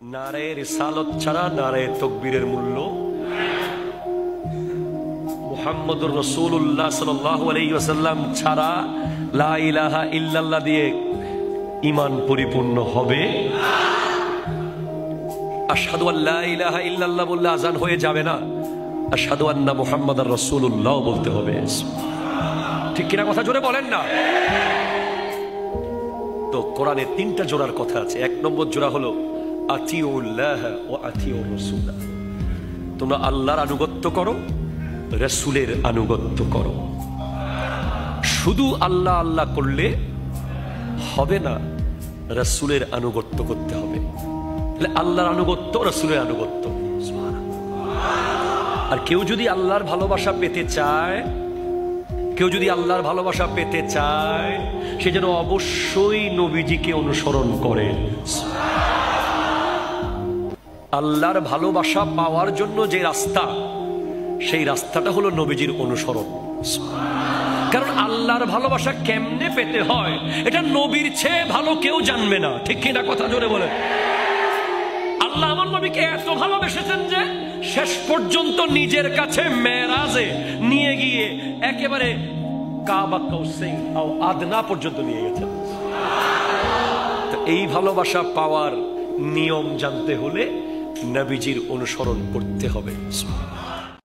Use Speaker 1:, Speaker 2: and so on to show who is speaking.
Speaker 1: নারায়ে রিসালত ছাড়া নারায়ে তাকবীরের মূল্য, মুহাম্মদুর রাসূলুল্লাহ সাল্লাল্লাহু আলাইহি ওয়াসাল্লাম ছাড়া লা ইলাহা ইল্লাল্লাহ দিয়ে ঈমান পরিপূর্ণ হবে না। আশহাদু আল্লা ইলাহা ইল্লাল্লাহ বললে আযান হয়ে যাবে না, আশহাদু আন্না মুহাম্মাদার রাসূলুল্লাহ বলতে হবে। ঠিক কিনা কথা জোরে বলেন না। তো কোরআনে তিনটা জোড়ার কথা আছে। এক নম্বর জোড়া হলো আতিউল্লাহ ওয়া আতিউর রাসূল, তোমরা আল্লাহর আনুগত্য করো, রাসূলের আনুগত্য করো। শুধু আল্লাহ আল্লাহ করলে হবে না, রাসূলের আনুগত্য করতে হবে। তাহলে আল্লাহর আনুগত্য, রাসূলের আনুগত্য। আর কেউ যদি আল্লাহর ভালোবাসা পেতে চায়, কেউ যদি আল্লাহর ভালোবাসা পেতে চায়, সে যেন অবশ্যই নবীজিকে অনুসরণ করে। আল্লাহর ভালোবাসা পাওয়ার জন্য যে রাস্তা, সেই রাস্তাটা হলো নবীজির অনুসরণ। কারণ আল্লাহর ভালোবাসা কেমনে পেতে হয় এটা নবীর চেয়ে ভালো কেউ জানবে না। ঠিক কিনা কথা জোরে বলেন। আল্লাহ আমার নবীকে এত ভালোবেসেছেন যে শেষ পর্যন্ত নিজের কাছে মেরাজে নিয়ে গিয়ে একেবারে কাবা কাউসাইন ও আদনা পর্যন্ত নিয়ে গেছেন। তো এই ভালোবাসা পাওয়ার নিয়ম জানতে হলে নবীজির অনুসরণ করতে হবে।